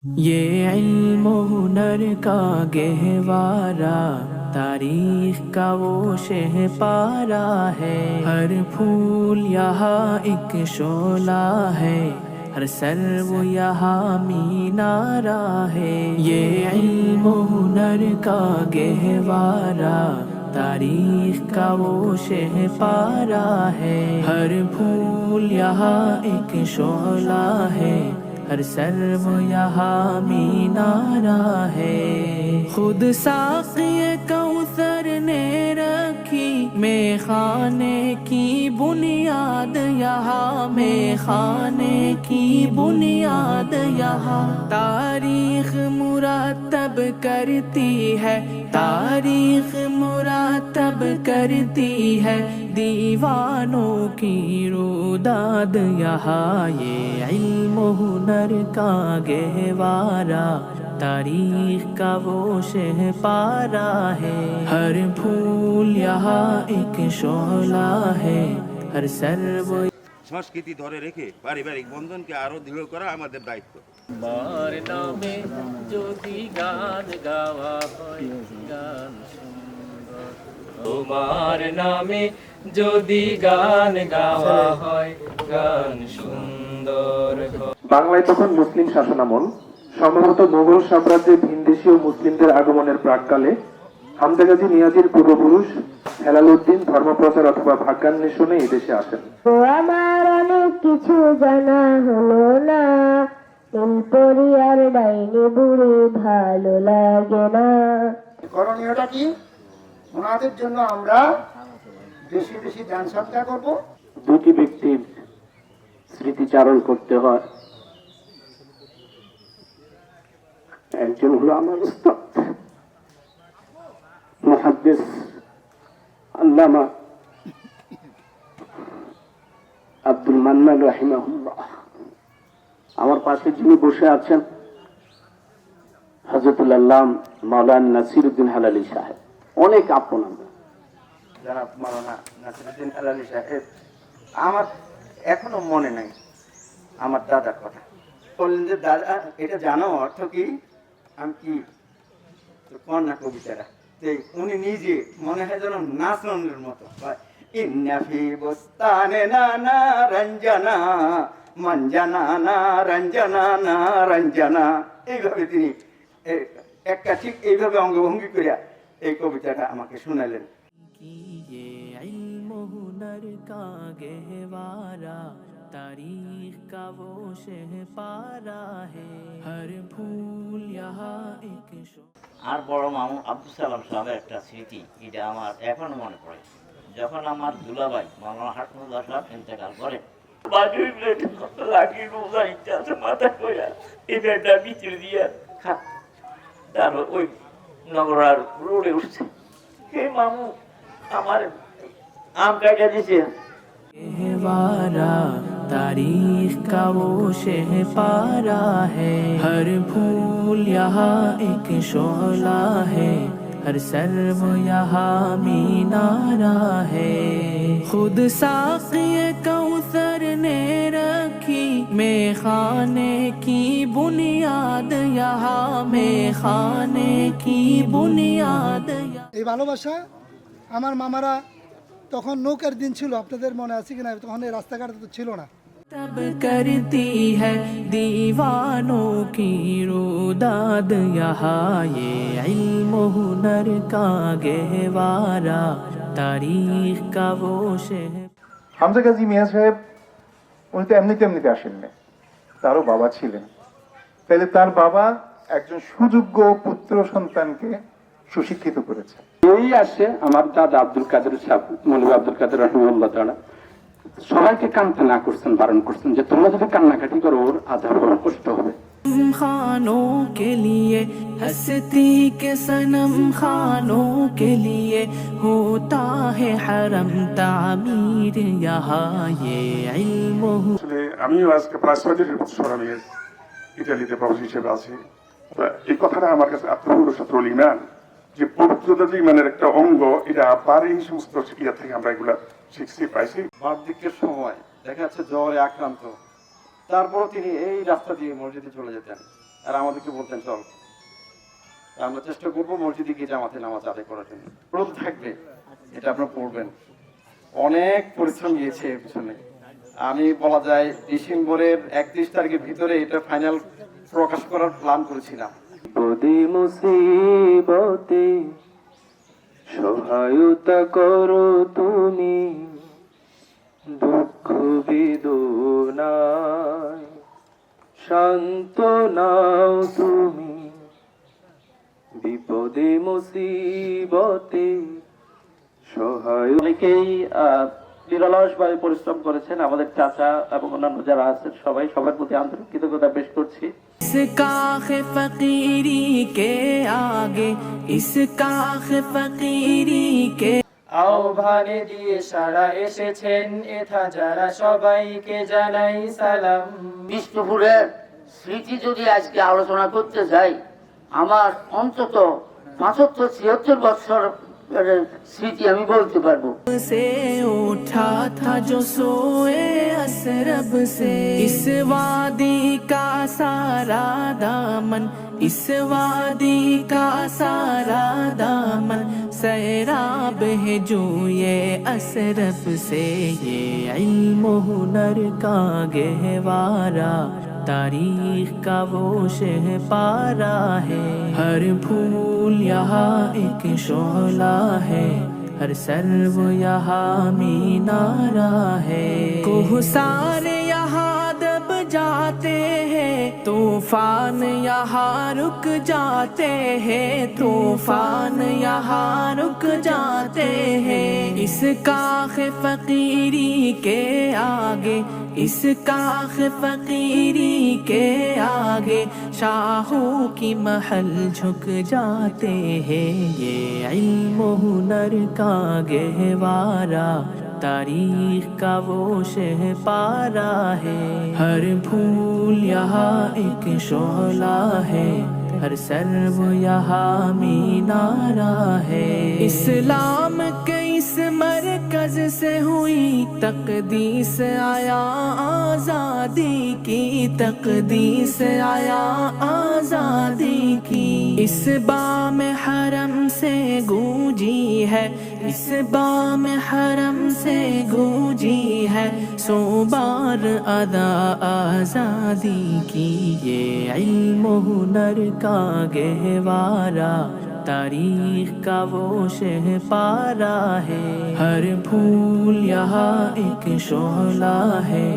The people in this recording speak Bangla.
ये इल्म हुनर का गहवारा तारीख का वो शहपारा है। हर फूल यहाँ एक शोला है, हर सर्व यहाँ मीनारा है। ये इल्म हुनर का गहवारा तारीख का वो शहपारा है। हर फूल यहाँ एक शोला है, हर सर्व यहाँ मीनारा है। खुद साक़िए कौसर ने रखी मैं खाने की बुनियाद यहाँ, मैं खाने की बुनियाद यहाँ। तारीख मुरतब करती है, तारीख मुरतब करती है दीवानों की रुदाद यहाँ। ये इल्म हुनर का गहवारा तारीख का वो शहपारा है। हर फूल यहाँ एक शोला है, हर सर्व সংস্কৃতি ধরে রেখে পারিবারিক বন্ধনকে আরো দৃঢ় করা আমাদের দায়িত্ব। তোমার নামে যদি গান গাওয়া হয় গান সুন্দর, তোমার নামে যদি গান গাওয়া হয় গান সুন্দর। বাংলায় তখন মুসলিম শাসনামল। সম্ভবত মোগল সাম্রাজ্যে ভিনদেশীয় মুসলিমদের আগমনের প্রাক্কালে হামজা গাজী নিয়াজির পূর্বপুরুষ হেলাল উদ্দিন ধর্মপ্রচার অথবা ভাগ্যান্বেষণে এই দেশে আসেন। আমার অনেক কিছু জানা হলো না, নীলপরি আর ডাইনি বুড়ি ভালো লাগে না। করণীয়টা কি? ওনাদের জন্য আমরা বেশি বেশি দান সৎকার করব। দুটি ব্যক্তির স্মৃতিচারণ করতে হয়। একজন হলো আমার উস্তাদ মুহাদ্দিস আল্লামা আব্দুল মান্নান রাহিমাহুল্লাহ। আমার পাশে যিনি বসে আছেন হযরতুল আল্লাম মাওলানা নাসিরউদ্দিন হালালি সাহেব, অনেক আপন আমরা। যারা মাওলানা নাসিরউদ্দিন হালালি সাহেব, আমার এখনো মনে নাই আমার দাদার কথা। বললেন যে দাদা এটা জানো অর্থ কি? আমি কি কন্যা কবিতাটা উনি নিজে মনে হয় যেন নাচনের মতো ইন্নাফি বুস্তানে নানা রঞ্জনা মঞ্জনা না রঞ্জনা না রঞ্জনা, এইভাবে তিনি একটা ঠিক এইভাবে অঙ্গভঙ্গি করিয়া এই কবিতাটা আমাকে শুনালেন। ये इल्म हुनर का गहवारा तारीख का वो शहपारा है। हर फूल यहाँ एक আর বড় মামু আব্দুল সালাম সাহেবের একটা স্মৃতি, এটা আমার এখনো মনে পড়ে। যখন আমার দুলাভাই মাওলানা হাসমুল্লাহ সাহেব ইন্তেকাল করেন, তারপর ওই নগরার রোডে উঠছে, হে মামু আমার আম কাটা দিছে। गहवारा तारीख का वो शहपारा है। हर फूल यहाँ एक शोला है, हर सर्व यहाँ मीनारा है। खुद साक़िए कौसर ने रखी मैं खाने की बुनियाद यहाँ, मैं खाने की बुनियाद। এই ভালোবাসা আমার মামারা তখন নৌকার দিন ছিল, আপনাদের মনে আছে কিনা? তখন এই রাস্তাঘাট তো ছিল না। तब करती है दीवानों की रुदाद यहाँ। ये इल्म हुनर का गहवारा तारीख का वो शहर। হামজা গাজী মিয়া সাহেব উনি তো এমনিতে আসেননি, তারও বাবা ছিলেন। তাহলে তার বাবা একজন সুযোগ্য পুত্র সন্তানকে সুশিক্ষিত করেছে। এই আসে আমার দাদা আব্দুল কাদের সাহেব, মৌলভী আব্দুল কাদের রাহিমাহুল্লাহ তাআলা সবাইকে কান্না না করছেন, বারণ করছেন যে তোমরা যদি কান্নাকাটি করো ওর আযাব হবে, কষ্ট হবে। खानों के लिए हस्ती के सनम खानों के लिए होता है हरम तामीर यहाँ। ये इल्म আমিও আজকে প্রায় ৬ বছর আমি ইতালিতে প্রবাসী হিসেবে আছি। এই কথাটা আমার কাছে আত্মবিশ্বাসের ইমান, যে পবিত্রতা যে ইমানের একটা অঙ্গ, এটা বাড়ি সমস্ত ইয়া থেকে আমরা এগুলা শিখছি পাইছি। বার্ধক্যের সময় দেখা যাচ্ছে জ্বরে আক্রান্ত, তারপরও তিনি এই রাস্তা দিয়ে মসজিদে চলে যেতেন। আর আমাদেরকে বলতেন চল, আমরা চেষ্টা করবো মসজিদে গিয়ে জামাতে নামাজ আদায় করার জন্য। রোল থাকবে, এটা আপনারা পড়বেন। অনেক পরিশ্রম গিয়েছে এর পিছনে। আমি বলা যায় ডিসেম্বরের 31 তারিখের ভিতরে এটা ফাইনাল প্রকাশ করার প্ল্যান করেছিলাম। বিপদে মুসিবতে সহায়তা করো তুমি, দুঃখ বেদনায় শান্ত নাও তুমি, বিপদে মুসিবতে সহায়। অনেকেই নিরলসভাবে পরিশ্রম করেছেন, আমাদের চাচা এবং অন্যান্য যারা আছেন সবার প্রতি আন্তরিক কৃতজ্ঞতা পেশ করছি। इस काख फकीरी के आगे, इस काख फकीरी के আহ্বানে দিয়ে সারা এসেছেন এথা যারা, সবাইকে জানাই সালাম। বিষ্ণুপুরের স্মৃতি যদি আজকে আলোচনা করতে যাই, আমার অন্তত 75-76 বছর স্মৃতি আমি বলতে পারবো। से उठा था जो सोए असरब से, इस वादी का सारा दामन, इस वादी का सारा दामन सैराब है जो ये असरफ से। ये इल्म हुनर का गहवारा, तारीख का वो शह पारा है। हर फूल यहाँ एक शोला है, हर सर्व यहाँ मीनारा है। कोहसार यहाँ दब जाते हैं, तूफान यहाँ रुक जाते हैं, तूफान यहाँ रुक जाते हैं। इस काख फकीरी के आगे, इस काख फकीरी के आगे शाहों की महल झुक जाते हैं। ये इल्म हुनर का गहवारा, तारीख का वो शह पारा है। हर फूल यहाँ एक शोला है, हर सर्व यहाँ मीनारा है। इस्लाम के इस मरकज से हुई तकदीस आया आजादी की, तकदीस आया आजादी की। इस बाम हरम से गूंजी है, इस बाम हरम से गूंजी है सो बार अदा आजादी की। ये इल्म हुनर का गहवारा, तारीख का वो शह पारा है। हर फूल यहाँ एक शोला है,